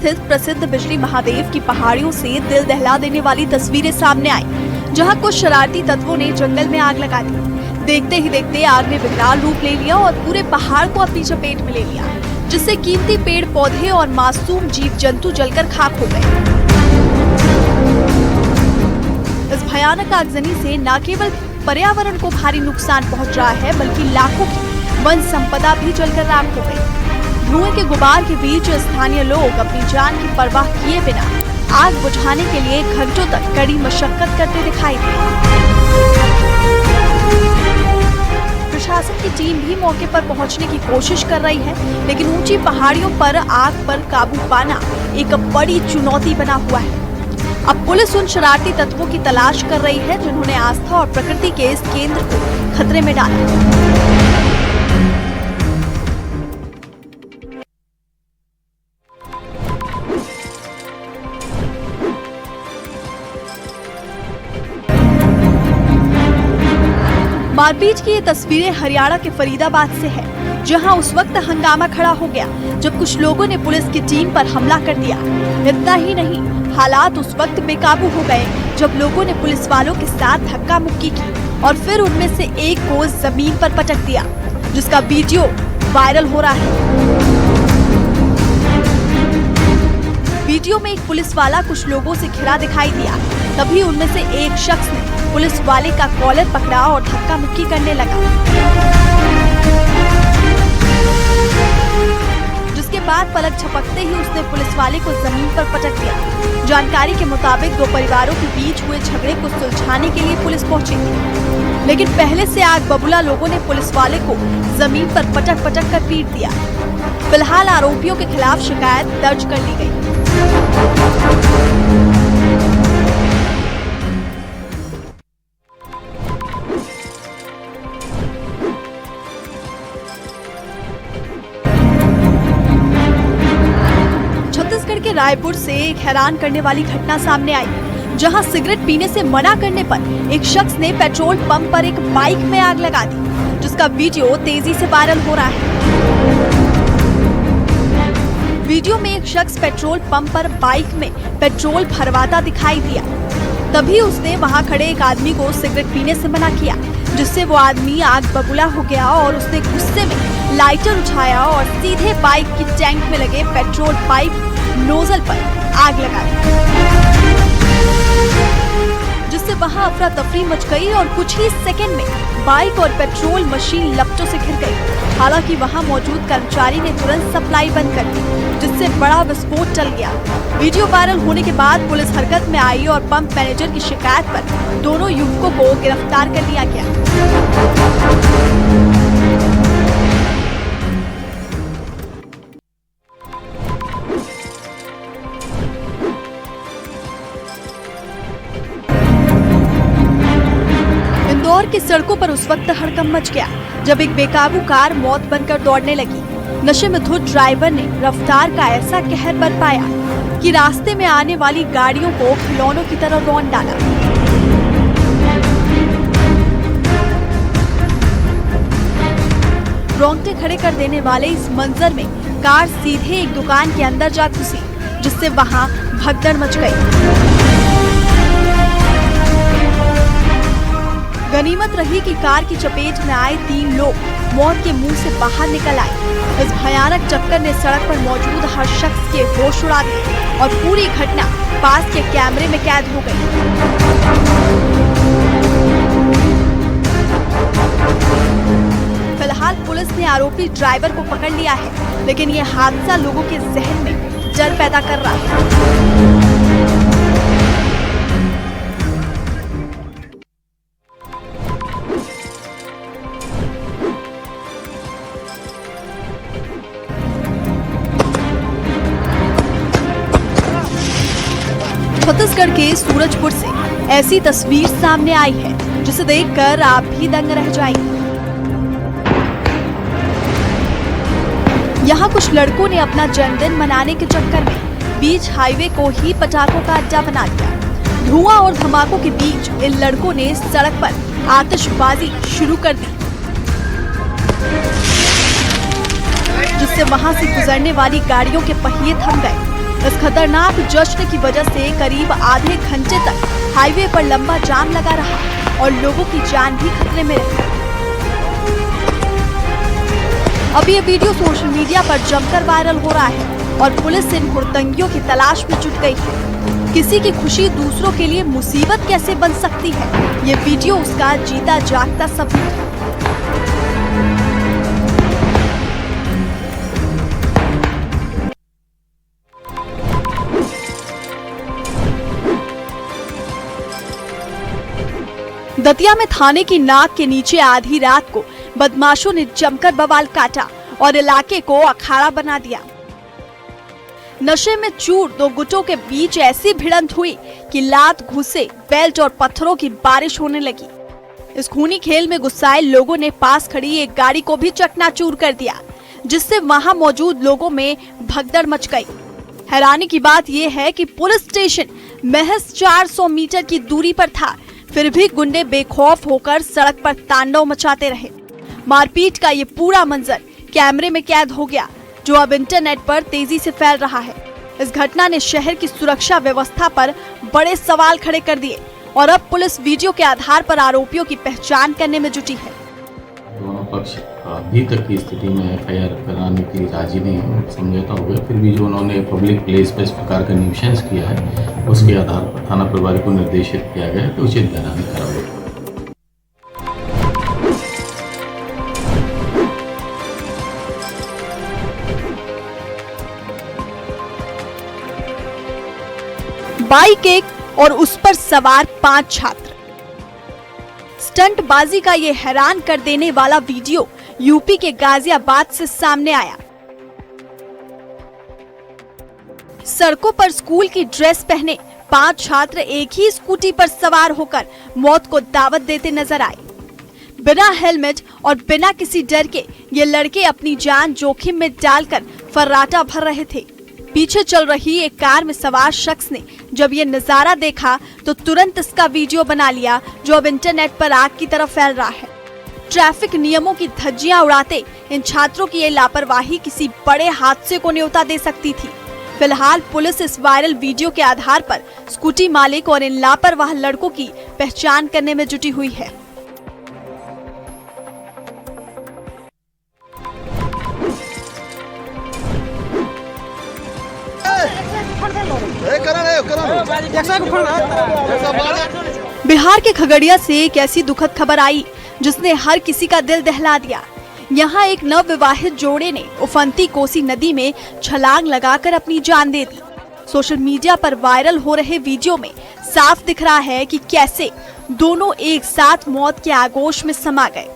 स्थित प्रसिद्ध बिजली महादेव की पहाड़ियों से दिल दहला देने वाली तस्वीरें सामने आई, जहां कुछ शरारती तत्वों ने जंगल में आग लगा दी। देखते ही देखते आग ने विकराल रूप ले लिया और पूरे पहाड़ को अपनी चपेट में ले लिया, जिससे कीमती पेड़ पौधे और मासूम जीव जंतु जलकर खाक हो गए। इस भयानक आगजनी से न केवल पर्यावरण को भारी नुकसान पहुंच रहा है, बल्कि लाखों की वन संपदा भी जलकर राख हो गई। धुएं के गुबार के बीच स्थानीय लोग अपनी जान की परवाह किए बिना आग बुझाने के लिए घंटों तक कड़ी मशक्कत करते दिखाई दिए। प्रशासन की टीम भी मौके पर पहुंचने की कोशिश कर रही है, लेकिन ऊंची पहाड़ियों पर आग पर काबू पाना एक बड़ी चुनौती बना हुआ है। अब पुलिस उन शरारती तत्वों की तलाश कर रही है जिन्होंने आस्था और प्रकृति के इस केंद्र को खतरे में डाला है। मारपीट की ये तस्वीरें हरियाणा के फरीदाबाद से है, जहां उस वक्त हंगामा खड़ा हो गया जब कुछ लोगों ने पुलिस की टीम पर हमला कर दिया। इतना ही नहीं, हालात उस वक्त बेकाबू हो गए जब लोगों ने पुलिस वालों के साथ धक्का मुक्की की और फिर उनमें से एक को जमीन पर पटक दिया, जिसका वीडियो वायरल हो रहा है। वीडियो में एक पुलिस वाला कुछ लोगों से घिरा दिखाई दिया। तभी उनमें से एक शख्स ने पुलिस वाले का कॉलर पकड़ा और धक्का मुक्की करने लगा, जिसके बाद पलक झपकते ही उसने पुलिस वाले को जमीन पर पटक दिया। जानकारी के मुताबिक दो परिवारों के बीच हुए झगड़े को सुलझाने के लिए पुलिस पहुंची थी, लेकिन पहले से आग बबूला लोगों ने पुलिस वाले को जमीन पर पटक पटक कर पीट दिया। फिलहाल आरोपियों के खिलाफ शिकायत दर्ज कर ली गई। छत्तीसगढ़ के रायपुर से एक हैरान करने वाली घटना सामने आई, जहां सिगरेट पीने से मना करने पर एक शख्स ने पेट्रोल पंप पर एक बाइक में आग लगा दी, जिसका वीडियो तेजी से वायरल हो रहा है। वीडियो में एक शख्स पेट्रोल पंप पर बाइक में पेट्रोल भरवाता दिखाई दिया। तभी उसने वहां खड़े एक आदमी को सिगरेट पीने से मना किया, जिससे वो आदमी आग बबूला हो गया और उसने गुस्से में लाइटर उठाया और सीधे बाइक की टैंक में लगे पेट्रोल पाइप नोजल पर आग लगा दी, जिससे वहां अफरा तफरी मच गई और कुछ ही सेकंड में बाइक और पेट्रोल मशीन लपटों से घिर गई। हालांकि वहां मौजूद कर्मचारी ने तुरंत सप्लाई बंद कर दी, जिससे बड़ा विस्फोट टल गया। वीडियो वायरल होने के बाद पुलिस हरकत में आई और पंप मैनेजर की शिकायत पर दोनों युवकों को गिरफ्तार कर लिया गया। इंदौर की सड़कों पर उस वक्त हड़कंप मच गया जब एक बेकाबू कार मौत बनकर दौड़ने लगी। नशे में धुत ड्राइवर ने रफ्तार का ऐसा कहर बरपाया कि रास्ते में आने वाली गाड़ियों को खिलौनों की तरह रौंद डाला। रोंगटे खड़े कर देने वाले इस मंजर में कार सीधे एक दुकान के अंदर जा घुसी, जिससे वहां भगदड़ मच गई। गनीमत रही कि कार की चपेट में आए 3 लोग मौत के मुंह से बाहर निकल आए। इस भयानक टक्कर ने सड़क पर मौजूद हर शख्स के होश उड़ा दिए और पूरी घटना पास के कैमरे में कैद हो गई। फिलहाल पुलिस ने आरोपी ड्राइवर को पकड़ लिया है, लेकिन ये हादसा लोगों के जहन में डर पैदा कर रहा है। छत्तीसगढ़ के सूरजपुर से ऐसी तस्वीर सामने आई है जिसे देखकर आप भी दंग रह जाएंगे। यहाँ कुछ लड़कों ने अपना जन्मदिन मनाने के चक्कर में बीच हाईवे को ही पटाखों का अड्डा बना दिया। धुआं और धमाकों के बीच इन लड़कों ने सड़क पर आतिशबाजी शुरू कर दी, जिससे वहां से गुजरने वाली गाड़ियों के पहिए थम गए। इस खतरनाक जश्न की वजह से करीब आधे घंटे तक हाईवे पर लंबा जाम लगा रहा और लोगों की जान भी खतरे में रही। अब ये वीडियो सोशल मीडिया पर जमकर वायरल हो रहा है और पुलिस इन हुड़दंगियों की तलाश में जुट गई है। किसी की खुशी दूसरों के लिए मुसीबत कैसे बन सकती है, ये वीडियो उसका जीता जागता सबूत है। दतिया में थाने की नाक के नीचे आधी रात को बदमाशों ने जमकर बवाल काटा और इलाके को अखाड़ा बना दिया। नशे में चूर दो गुटों के बीच ऐसी भिड़ंत हुई कि लात, घुसे, बेल्ट और पत्थरों की बारिश होने लगी। इस खूनी खेल में गुस्साए लोगों ने पास खड़ी एक गाड़ी को भी चकनाचूर कर दिया, जिससे वहां मौजूद लोगों में भगदड़ मच गई। हैरानी की बात यह है कि पुलिस स्टेशन महज 400 मीटर की दूरी पर था, फिर भी गुंडे बेखौफ होकर सड़क पर तांडव मचाते रहे। मारपीट का ये पूरा मंजर कैमरे में कैद हो गया, जो अब इंटरनेट पर तेजी से फैल रहा है। इस घटना ने शहर की सुरक्षा व्यवस्था पर बड़े सवाल खड़े कर दिए और अब पुलिस वीडियो के आधार पर आरोपियों की पहचान करने में जुटी है। दोनों पक्ष अभी तक की स्थिति में एफआईआर कराने के लिए राजी नहीं है। समझौता हो गया, फिर भी जो उन्होंने पब्लिक प्लेस पर इस प्रकार का न्यूसेंस किया है, उसके आधार पर थाना प्रभारी को निर्देशित किया गया है कि उचित निगरानी कराई। बाइक एक और उस पर सवार 5 छात्र। स्टंटबाजी का ये हैरान कर देने वाला वीडियो यूपी के गाजियाबाद से सामने आया। सड़कों पर स्कूल की ड्रेस पहने 5 छात्र एक ही स्कूटी पर सवार होकर मौत को दावत देते नजर आए। बिना हेलमेट और बिना किसी डर के ये लड़के अपनी जान जोखिम में डालकर फर्राटा भर रहे थे। पीछे चल रही एक कार में सवार शख्स ने जब ये नजारा देखा तो तुरंत इसका वीडियो बना लिया, जो अब इंटरनेट पर आग की तरह फैल रहा है। ट्रैफिक नियमों की धज्जियां उड़ाते इन छात्रों की ये लापरवाही किसी बड़े हादसे को न्योता दे सकती थी। फिलहाल पुलिस इस वायरल वीडियो के आधार पर स्कूटी मालिक और इन लापरवाह लड़कों की पहचान करने में जुटी हुई है। बिहार के खगड़िया से एक ऐसी दुखद खबर आई जिसने हर किसी का दिल दहला दिया। यहाँ एक नवविवाहित जोड़े ने उफनती कोसी नदी में छलांग लगाकर अपनी जान दे दी। सोशल मीडिया पर वायरल हो रहे वीडियो में साफ दिख रहा है कि कैसे दोनों एक साथ मौत के आगोश में समा गए।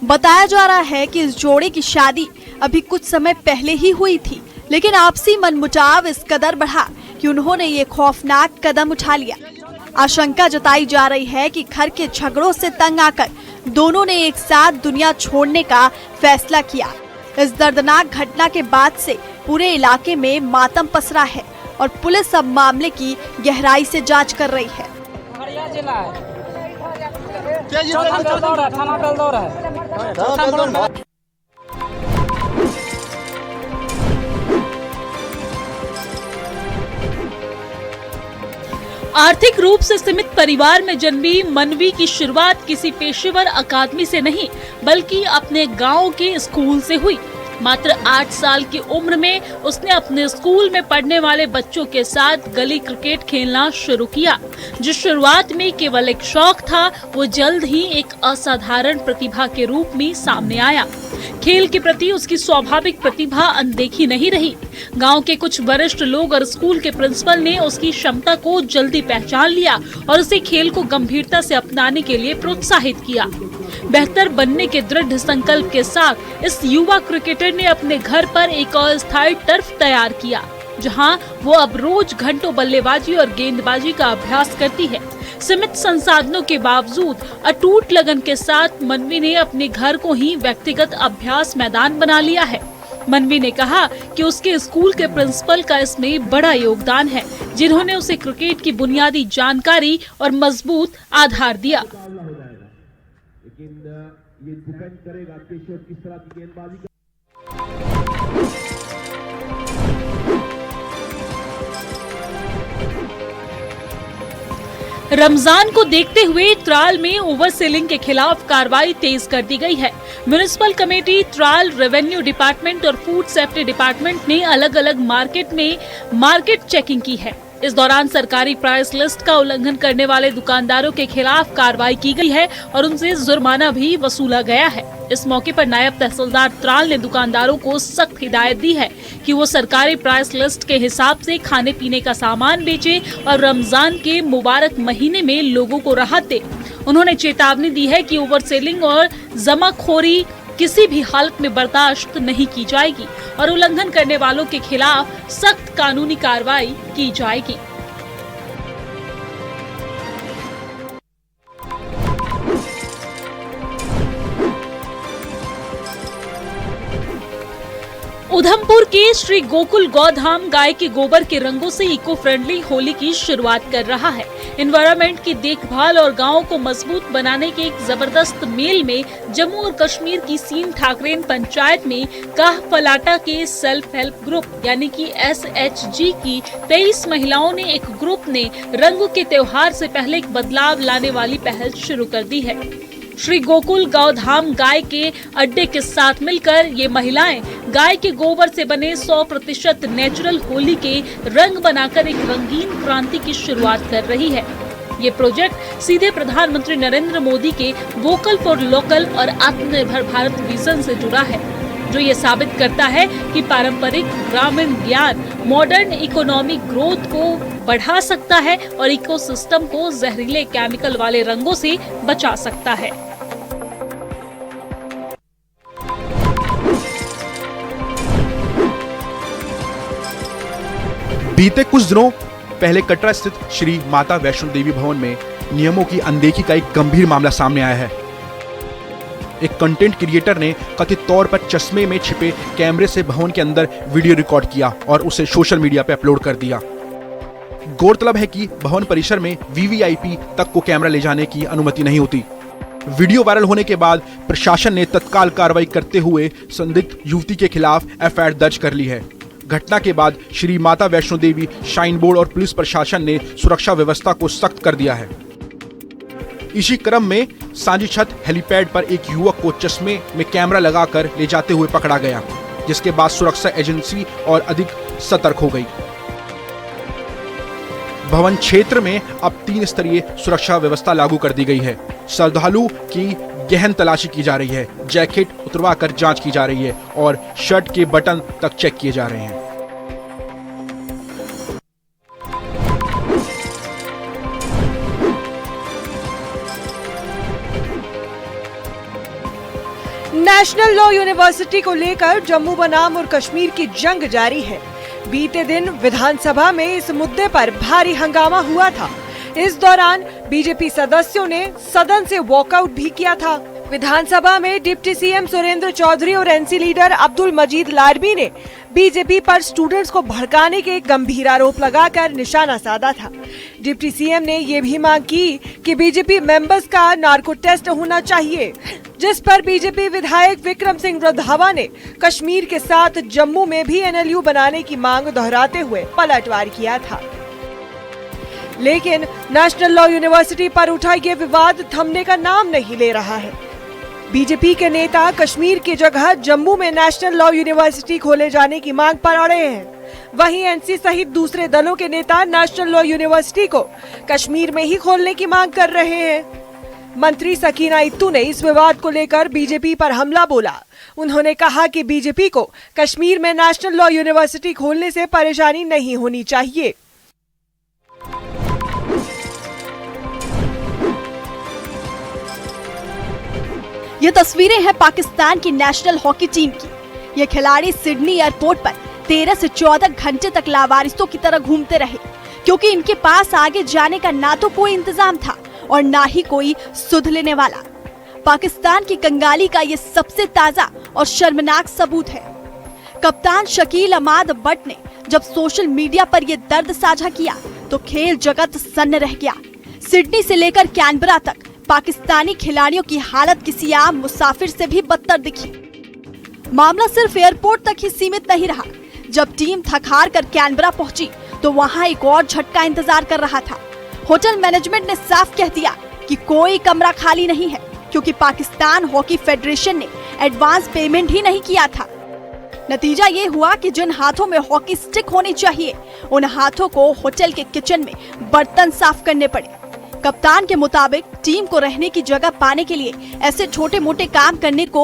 बताया जा रहा है कि इस जोड़े की शादी अभी कुछ समय पहले ही हुई थी, लेकिन आपसी मनमुटाव इस कदर बढ़ा कि उन्होंने ये खौफनाक कदम उठा लिया। आशंका जताई जा रही है कि घर के झगड़ों से तंग आकर दोनों ने एक साथ दुनिया छोड़ने का फैसला किया। इस दर्दनाक घटना के बाद से पूरे इलाके में मातम पसरा है और पुलिस अब मामले की गहराई से जांच कर रही है। आर्थिक रूप से सीमित परिवार में जन्मी मनवी की शुरुआत किसी पेशेवर अकादमी से नहीं बल्कि अपने गांव के स्कूल से हुई। मात्र 8 साल की उम्र में उसने अपने स्कूल में पढ़ने वाले बच्चों के साथ गली क्रिकेट खेलना शुरू किया। जो शुरुआत में केवल एक शौक था, वो जल्द ही एक असाधारण प्रतिभा के रूप में सामने आया। खेल के प्रति उसकी स्वाभाविक प्रतिभा अनदेखी नहीं रही। गांव के कुछ वरिष्ठ लोग और स्कूल के प्रिंसिपल ने उसकी क्षमता को जल्दी पहचान लिया और उसे खेल को गंभीरता से अपनाने के लिए प्रोत्साहित किया। बेहतर बनने के दृढ़ संकल्प के साथ इस युवा क्रिकेटर ने अपने घर पर एक अस्थायी टर्फ तैयार किया, जहां वो अब रोज घंटों बल्लेबाजी और गेंदबाजी का अभ्यास करती है। सीमित संसाधनों के बावजूद अटूट लगन के साथ मनवी ने अपने घर को ही व्यक्तिगत अभ्यास मैदान बना लिया है। मनवी ने कहा कि उसके स्कूल के प्रिंसिपल का इसमें बड़ा योगदान है, जिन्होंने उसे क्रिकेट की बुनियादी जानकारी और मजबूत आधार दिया। ये डिपेंड करेगा किशोर किस तरह की गेंदबाजी रमजान को देखते हुए त्राल में ओवर सेलिंग के खिलाफ कार्रवाई तेज कर दी गई है। Municipal committee, Tral revenue department और फूड सेफ्टी डिपार्टमेंट ने अलग अलग मार्केट में मार्केट चेकिंग की है। इस दौरान सरकारी प्राइस लिस्ट का उल्लंघन करने वाले दुकानदारों के खिलाफ कार्रवाई की गई है और उनसे जुर्माना भी वसूला गया है। इस मौके पर नायब तहसीलदार त्राल ने दुकानदारों को सख्त हिदायत दी है कि वो सरकारी प्राइस लिस्ट के हिसाब से खाने पीने का सामान बेचे और रमजान के मुबारक महीने में लोगों को राहत दे। उन्होंने चेतावनी दी है कि ओवर सेलिंग और जमाखोरी किसी भी हालत में बर्दाश्त नहीं की जाएगी और उल्लंघन करने वालों के खिलाफ सख्त कानूनी कार्रवाई की जाएगी। उधमपुर के श्री गोकुल गौधाम गाय के गोबर के रंगों से इको फ्रेंडली होली की शुरुआत कर रहा है। एनवायरनमेंट की देखभाल और गांव को मजबूत बनाने के एक जबरदस्त मेल में जम्मू और कश्मीर की सीन ठाकरेन पंचायत में काह फलाटा के सेल्फ हेल्प ग्रुप यानी कि SHG की 23 महिलाओं ने एक ग्रुप ने रंगों के त्योहार से पहले एक बदलाव लाने वाली पहल शुरू कर दी है। श्री गोकुल गौधाम गाय के अड्डे के साथ मिलकर ये महिलाएं गाय के गोबर से बने 100% नेचुरल होली के रंग बनाकर एक रंगीन क्रांति की शुरुआत कर रही है। ये प्रोजेक्ट सीधे प्रधानमंत्री नरेंद्र मोदी के वोकल फॉर लोकल और आत्मनिर्भर भारत विजन से जुड़ा है, जो ये साबित करता है कि पारंपरिक ग्रामीण ज्ञान मॉडर्न इकोनॉमिक ग्रोथ को बढ़ा सकता है और इकोसिस्टम को जहरीले केमिकल वाले रंगों से बचा सकता है। बीते कुछ दिनों पहले कटरा स्थित श्री माता वैष्णो देवी भवन में नियमों की अनदेखी का एक गंभीर मामला सामने आया है। एक कंटेंट क्रिएटर ने कथित तौर पर चश्मे में छिपे कैमरे से भवन के अंदर वीडियो रिकॉर्ड किया और उसे सोशल मीडिया पर अपलोड कर दिया। गौरतलब है कि भवन परिसर में VVIP तक को कैमरा ले जाने की अनुमति नहीं होती। वीडियो वायरल होने के बाद प्रशासन ने तत्काल कार्रवाई करते हुए संदिग्ध युवती के खिलाफ FIR दर्ज कर ली है। घटना के बाद श्री माता वैष्णो देवी श्राइन बोर्ड और पुलिस प्रशासन ने सुरक्षा व्यवस्था को सख्त कर दिया है। इसी क्रम में सांझी छत हेलीपैड पर एक युवक को चश्मे में कैमरा लगाकर ले जाते हुए पकड़ा गया, जिसके बाद सुरक्षा एजेंसी और अधिक सतर्क हो गई। भवन क्षेत्र में अब 3 स्तरीय सुरक्षा व्यवस्था लागू कर दी गई है। श्रद्धालु की गहन तलाशी की जा रही है, जैकेट उतरवा कर जांच की जा रही है और शर्ट के बटन तक चेक किए जा रहे हैं। नेशनल लॉ यूनिवर्सिटी को लेकर जम्मू बनाम और कश्मीर की जंग जारी है। बीते दिन विधानसभा में इस मुद्दे पर भारी हंगामा हुआ था। इस दौरान बीजेपी सदस्यों ने सदन से वॉकआउट भी किया था। विधानसभा में डिप्टी सीएम सुरेंद्र चौधरी और NC लीडर अब्दुल मजीद लारबी ने बीजेपी पर स्टूडेंट्स को भड़काने के गंभीर आरोप लगाकर निशाना साधा था। डिप्टी सीएम ने ये भी मांग की कि बीजेपी मेंबर्स का नार्को टेस्ट होना चाहिए, जिस पर बीजेपी विधायक विक्रम सिंह रंधावा ने कश्मीर के साथ जम्मू में भी NLU बनाने की मांग दोहराते हुए पलटवार किया था। लेकिन नेशनल लॉ यूनिवर्सिटी पर उठा ये विवाद थमने का नाम नहीं ले रहा है। बीजेपी के नेता कश्मीर की जगह जम्मू में नेशनल लॉ यूनिवर्सिटी खोले जाने की मांग पर अड़े हैं। वहीं NC सहित दूसरे दलों के नेता नेशनल लॉ यूनिवर्सिटी को कश्मीर में ही खोलने की मांग कर रहे हैं। मंत्री सकीना इत्तू ने इस विवाद को लेकर बीजेपी पर हमला बोला। उन्होंने कहा कि बीजेपी को कश्मीर में नेशनल लॉ यूनिवर्सिटी खोलने से परेशानी नहीं होनी चाहिए। ये तस्वीरें हैं पाकिस्तान की नेशनल हॉकी टीम की। ये खिलाड़ी सिडनी एयरपोर्ट पर 13 से 14 घंटे तक लावारिसों की तरह घूमते रहे, क्योंकि इनके पास आगे जाने का ना तो कोई इंतजाम था और ना ही कोई सुध लेने वाला। पाकिस्तान की कंगाली का ये सबसे ताजा और शर्मनाक सबूत है। कप्तान शकील अहमद बट ने जब सोशल मीडिया पर ये दर्द साझा किया तो खेल जगत सन्न रह गया। सिडनी से लेकर कैनबरा तक पाकिस्तानी खिलाड़ियों की हालत किसी आम मुसाफिर से भी बदतर दिखी। मामला सिर्फ एयरपोर्ट तक ही सीमित नहीं रहा। जब टीम थक हार कर कैनबरा पहुंची तो वहां एक और झटका इंतजार कर रहा था। होटल मैनेजमेंट ने साफ कह दिया कि कोई कमरा खाली नहीं है, क्योंकि पाकिस्तान हॉकी फेडरेशन ने एडवांस पेमेंट ही नहीं किया था। नतीजा ये हुआ कि जिन हाथों में हॉकी स्टिक होनी चाहिए, उन हाथों को होटल के किचन में बर्तन साफ करने पड़े। कप्तान के मुताबिक टीम को रहने की जगह पाने के लिए ऐसे छोटे मोटे काम करने को